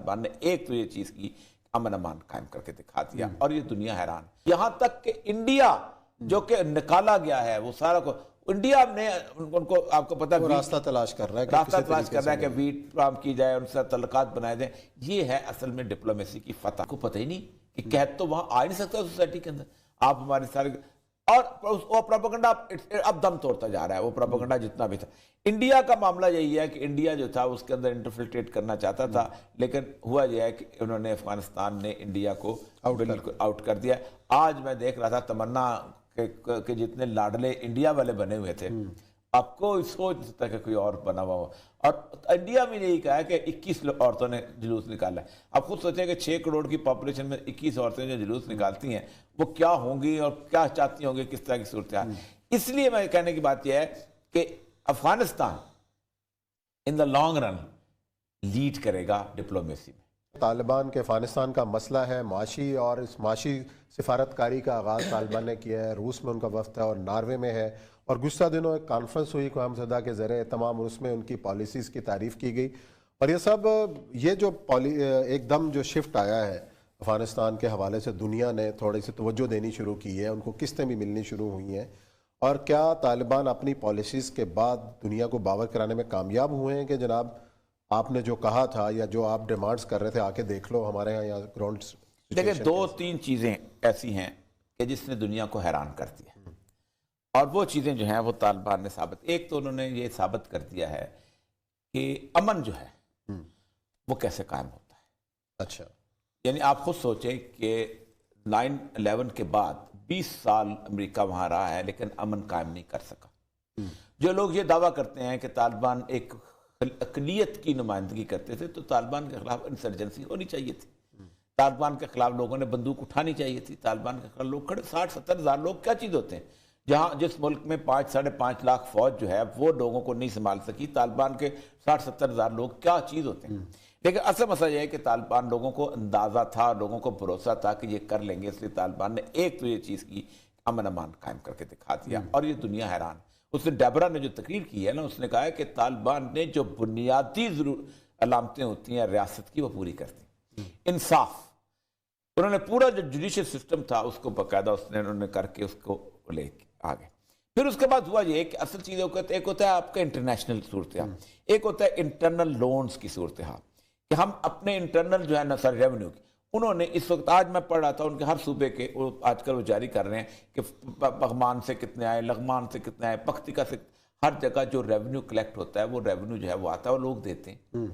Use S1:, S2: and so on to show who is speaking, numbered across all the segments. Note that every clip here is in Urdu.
S1: طالبان نے ایک تو یہ چیز کی امن امان قائم کر کے دکھا دیا اور یہ دنیا حیران. یہاں تک کہ انڈیا جو کہ نکالا گیا ہے وہ سارا کو انڈیا نے ان کو آپ کو پتا
S2: راستہ تلاش کر رہا ہے
S1: کہ ویٹ فارم کی جائے ان سے تعلقات بنائے جائیں. یہ ہے اصل میں ڈپلومیسی کی فتح. کو پتہ ہی نہیں کہ قحط تو وہاں آ نہیں سکتا سوسائٹی کے اندر. آپ ہمارے سارے اور وہ پروپیگنڈا اب دم توڑتا جا رہا ہے. وہ پروپیگنڈا جتنا بھی تھا. انڈیا کا معاملہ یہی ہے کہ انڈیا جو تھا اس کے اندر انٹرفلٹریٹ کرنا چاہتا تھا لیکن ہوا یہ ہے کہ انہوں نے افغانستان نے انڈیا کو بالکل آؤٹ کر دیا. آج میں دیکھ رہا تھا تمنا کہ جتنے لاڈلے انڈیا والے بنے ہوئے تھے آپ کو سوچ سکتا کہ کوئی اور بنا ہوا ہو. اور انڈیا میں یہی کہا ہے کہ 21 عورتوں نے جلوس نکالا ہے. آپ خود سوچیں کہ 6 کروڑ کی پاپولیشن میں 21 عورتیں جو جلوس نکالتی ہیں وہ کیا ہوں گی اور کیا چاہتی ہوں گی, کس طرح کی صورتحال. اس لیے میں کہنے کی بات یہ ہے کہ افغانستان ان دا لانگ رن لیڈ کرے گا ڈپلومیسی میں.
S2: طالبان کے افغانستان کا مسئلہ ہے معاشی, اور اس معاشی سفارتکاری کا آغاز طالبان نے کیا ہے. روس میں ان کا وفد ہے اور ناروے میں ہے, اور گزشتہ دنوں ایک کانفرنس ہوئی اقوام متحدہ کے زیر اہتمام, اس میں ان کی پالیسیز کی تعریف کی گئی. اور یہ سب یہ جو ایک دم جو شفٹ آیا ہے افغانستان کے حوالے سے, دنیا نے تھوڑی سی توجہ دینی شروع کی ہے, ان کو قسطیں بھی ملنی شروع ہوئی ہیں. اور کیا طالبان اپنی پالیسیز کے بعد دنیا کو باور کرانے میں کامیاب ہوئے ہیں کہ جناب آپ نے جو کہا تھا یا جو آپ ڈیمانڈز کر رہے تھے آ کے دیکھ لو ہمارے ہاں یا گراؤنڈ.
S1: دیکھیں 2-3 چیزیں ایسی ہیں کہ جس نے دنیا کو حیران کر دیا اور وہ چیزیں جو ہیں وہ طالبان نے ایک تو انہوں نے یہ ثابت کر دیا ہے کہ امن جو ہے وہ کیسے قائم ہوتا ہے.
S2: اچھا,
S1: یعنی آپ خود سوچیں کہ 9/11 کے بعد 20 سال امریکہ وہاں رہا ہے لیکن امن قائم نہیں کر سکا. جو لوگ یہ دعویٰ کرتے ہیں کہ طالبان ایک اقلیت کی نمائندگی کرتے تھے تو طالبان کے خلاف انسرجنسی ہونی چاہیے تھی. طالبان کے خلاف لوگوں نے بندوق اٹھانی چاہیے تھی. طالبان کے خلاف لوگ کھڑے 60-70 ہزار لوگ کیا چیز ہوتے ہیں جہاں جس ملک میں 5-5.5 لاکھ فوج جو ہے وہ لوگوں کو نہیں سنبھال سکی. طالبان کے 60-70 ہزار لوگ کیا چیز ہوتے ہیں. لیکن اصل مسئلہ یہ ہے کہ طالبان لوگوں کو اندازہ تھا, لوگوں کو بھروسہ تھا کہ یہ کر لیں گے, اس لیے طالبان نے ایک تو یہ چیز کی امن امان قائم کر کے دکھا دیا اور یہ دنیا حیران. اس نے ڈیبرا نے جو تقریر کی ہے نا, اس نے کہا ہے کہ طالبان نے جو بنیادی علامتیں ہوتی ہیں ریاست کی وہ پوری کر دی. انصاف, انہوں نے پورا جو جوڈیشل سسٹم تھا اس کو باقاعدہ انہوں نے کر کے اس کو لے کے آگے. پھر اس کے بعد ہوا یہ کہ اصل چیزیں ایک ہوتا ہے آپ کا انٹرنیشنل صورتحال, ایک ہوتا ہے انٹرنل لونز کی صورتحال کہ ہم اپنے انٹرنل جو ہے نا سر ریونیو کی. انہوں نے اس وقت آج میں پڑھ رہا تھا ان کے ہر صوبے کے آج کل وہ جاری کر رہے ہیں کہ پغمان سے کتنے آئے, لغمان سے کتنے آئے, پختیکا سے, ہر جگہ جو ریونیو کلیکٹ ہوتا ہے وہ ریونیو جو ہے وہ آتا ہے, وہ لوگ دیتے ہیں.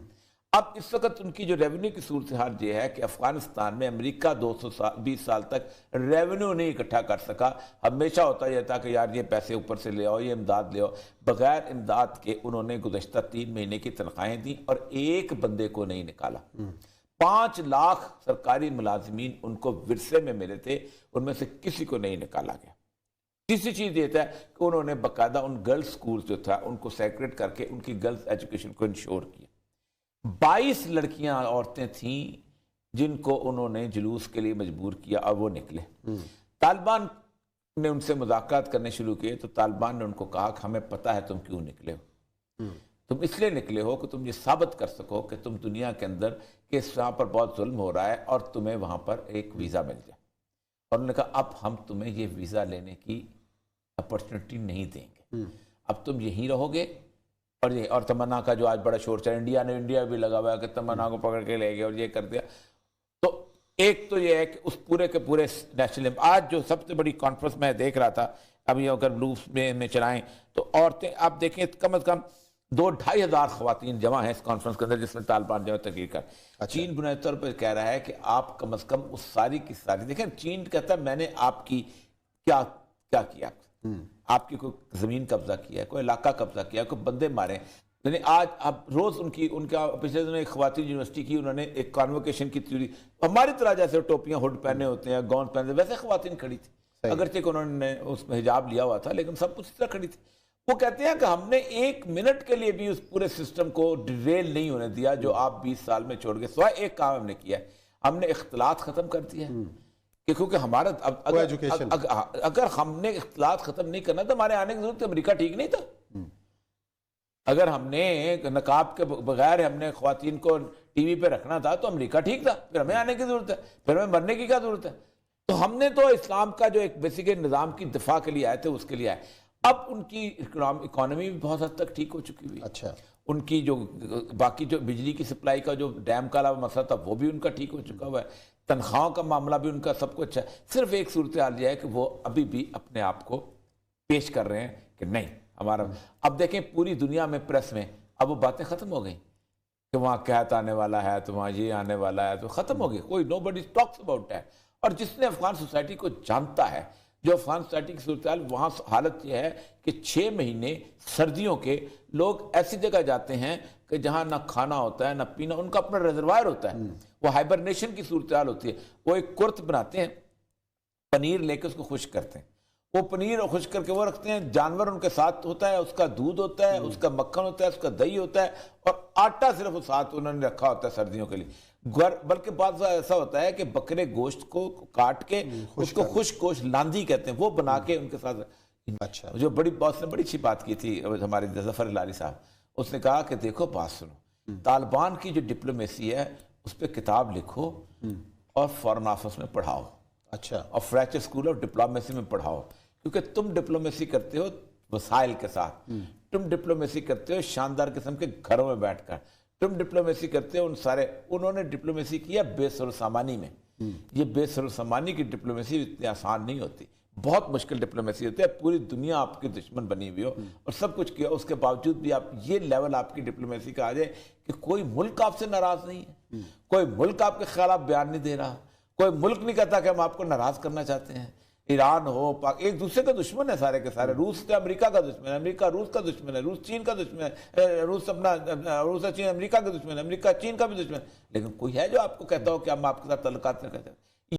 S1: اب اس وقت ان کی جو ریونیو کی صورتحال یہ ہے کہ افغانستان میں امریکہ 220 سال تک ریونیو نہیں اکٹھا کر سکا. ہمیشہ ہوتا یہ تھا کہ یار یہ پیسے اوپر سے لے آؤ, یہ امداد لے آؤ. بغیر امداد کے انہوں نے گزشتہ 3 مہینے کی تنخواہیں دیں اور ایک بندے کو نہیں نکالا. 5 لاکھ سرکاری ملازمین ان کو ورثے میں ملے تھے, ان میں سے کسی کو نہیں نکالا گیا. تیسری چیز یہ تھا کہ انہوں نے باقاعدہ ان گرلز سکولز جو تھا ان کو سیکریٹ کر کے ان کی گرلز ایجوکیشن کو انشور کیا. 22 لڑکیاں عورتیں تھیں جن کو انہوں نے جلوس کے لیے مجبور کیا اور وہ نکلے. طالبان نے ان سے مذاکرات کرنے شروع کیے تو طالبان نے ان کو کہا کہ ہمیں پتہ ہے تم کیوں نکلے ہو. تم اس لیے نکلے ہو کہ تم یہ ثابت کر سکو کہ تم دنیا کے اندر کہ وہاں پر بہت ظلم ہو رہا ہے اور تمہیں وہاں پر ایک ویزا مل جائے. اور انہوں نے کہا اب ہم تمہیں یہ ویزا لینے کی اپرچونٹی نہیں دیں گے, اب تم یہیں رہو گے. اور تمنا کا جو آج بڑا شور چلا, انڈیا بھی لگا ہوا ہے کہ تمنا کو پکڑ کے لے گئے اور یہ کر دیا. تو ایک تو یہ ہے کہ اس پورے کے پورے نیشنل آج جو سب سے بڑی کانفرنس میں دیکھ رہا تھا, ابھی اگر بلوز میں چلائیں تو عورتیں آپ دیکھیں کم از کم 2-2.5 ہزار خواتین جمع ہیں اس کانفرنس کے اندر جس میں طالبان جو تقریر کر. چین بنیادی طور پر کہہ رہا ہے کہ آپ کم از کم اس ساری کی ساری دیکھیں. چین کہتا ہے میں نے آپ کی کیا کیا, آپ کی کوئی زمین قبضہ کیا ہے, کوئی علاقہ قبضہ کیا ہے, کوئی بندے مارے. یعنی آج اب روز ان کا پچھلے دنوں ایک خواتین یونیورسٹی کی, انہوں نے ایک کانوکیشن کی تھیوری, ہماری طرح جیسے ٹوپیاں ہڈ پہنے ہوتے ہیں, گاؤن پہنے, ویسے خواتین کھڑی تھی. اگرچہ کہ انہوں نے اس میں حجاب لیا ہوا تھا لیکن سب کچھ اس طرح کھڑی تھی. وہ کہتے ہیں کہ ہم نے 1 منٹ کے لیے بھی اس پورے سسٹم کو ڈیریل نہیں ہونے دیا جو آپ 20 سال میں چھوڑ گئے. سوائے ایک کام ہم نے کیا ہے, ہم نے اختلاط ختم کر دیا ہے. کیونکہ ہمارا اگر ہم نے اختلاط ختم نہیں کرنا تو ہمارے آنے کی ضرورت. امریکہ ٹھیک نہیں تھا, اگر ہم نے نقاب کے بغیر ہم نے خواتین کو ٹی وی پہ رکھنا تھا تو امریکہ ٹھیک تھا، پھر ہمیں آنے کی ضرورت ہے، پھر ہمیں مرنے کی کیا ضرورت ہے؟ تو ہم نے تو اسلام کا جو ایک بیسک نظام کی دفاع کے لیے آئے تھے اس کے لیے آئے. اب ان کی اکانومی بھی بہت حد تک ٹھیک ہو چکی ہوئی.
S2: اچھا.
S1: ان کی جو باقی جو بجلی کی سپلائی کا جو ڈیم کا علاوہ مسئلہ تھا وہ بھی ان کا ٹھیک ہو چکا ہوا ہے. تنخواہوں کا معاملہ بھی ان کا سب کچھ اچھا ہے. صرف ایک صورتحال یہ ہے کہ وہ ابھی بھی اپنے آپ کو پیش کر رہے ہیں کہ نہیں ہمارا. اب دیکھیں پوری دنیا میں پریس میں اب وہ باتیں ختم ہو گئیں کہ وہاں قحط آنے والا ہے تو وہاں یہ آنے والا ہے، تو ختم ہو گئی. کوئی نو بڈی ٹاکس اباؤٹ دیٹ. اور جس نے افغان سوسائٹی کو جانتا ہے، جو افغان سوسائٹی کی صورتحال وہاں حالت یہ ہے کہ 6 مہینے سردیوں کے لوگ ایسی جگہ جاتے ہیں کہ جہاں نہ کھانا ہوتا ہے نہ پینا، ان کا اپنا ریزروائر ہوتا ہے. وہ ہائبرنیشن کی صورتحال ہوتی ہے. وہ ایک کرت بناتے ہیں، پنیر لے کے اس کو خشک کرتے ہیں. وہ پنیر خشک کر کے وہ رکھتے ہیں، جانور ان کے ساتھ ہوتا ہے، اس کا دودھ ہوتا ہے، اس کا مکھن ہوتا ہے، اس کا دہی ہوتا ہے، اور آٹا صرف وہ ساتھ انہوں نے رکھا ہوتا ہے سردیوں کے لیے. بلکہ بعض ایسا ہوتا ہے کہ بکرے گوشت کو کاٹ کے اس کو خشک گوشت لاندھی کہتے ہیں، وہ بنا کے ان کے ساتھ.
S2: اچھا.
S1: جو باس نے بڑی اچھی بات کی تھی ہمارے ظفر العلی صاحب، اس نے کہا کہ دیکھو بات سنو، طالبان کی جو ڈپلومیسی ہے اس پہ کتاب لکھو اور فارن آفس میں پڑھاؤ.
S2: اچھا.
S1: اور فریچر اسکول آف ڈپلومیسی میں پڑھاؤ، کیونکہ تم ڈپلومیسی کرتے ہو وسائل کے ساتھ، تم ڈپلومیسی کرتے ہو شاندار قسم کے گھروں میں بیٹھ کر، تم ڈپلومیسی کرتے ہو انہوں نے ڈپلومیسی کیا بے سر و سامانی میں. یہ بے سر و سامانی کی ڈپلومیسی اتنی آسان نہیں ہوتی، بہت مشکل ڈپلومیسی ہوتی ہے. پوری دنیا آپ کی دشمن بنی ہوئی ہو اور سب کچھ کیا، اس کے باوجود بھی آپ یہ لیول آپ کی ڈپلومیسی کا آ جائے کہ کوئی ملک آپ سے ناراض نہیں ہے، کوئی ملک آپ کے خلاف بیان نہیں دے رہا، کوئی ملک نہیں کہتا کہ ہم آپ کو ناراض کرنا چاہتے ہیں. ایران ہو ایک دوسرے کا دشمن ہے سارے کے سارے. روس سے امریکہ کا دشمن ہے، امریکہ روس کا دشمن ہے، روس چین کا دشمن ہے، روس چین امریکہ کا دشمن ہے، امریکہ چین کا بھی دشمن ہے. لیکن کوئی ہے جو آپ کو کہتا ہو کہ ہم آپ کے ساتھ تعلقات رکھتے ہیں؟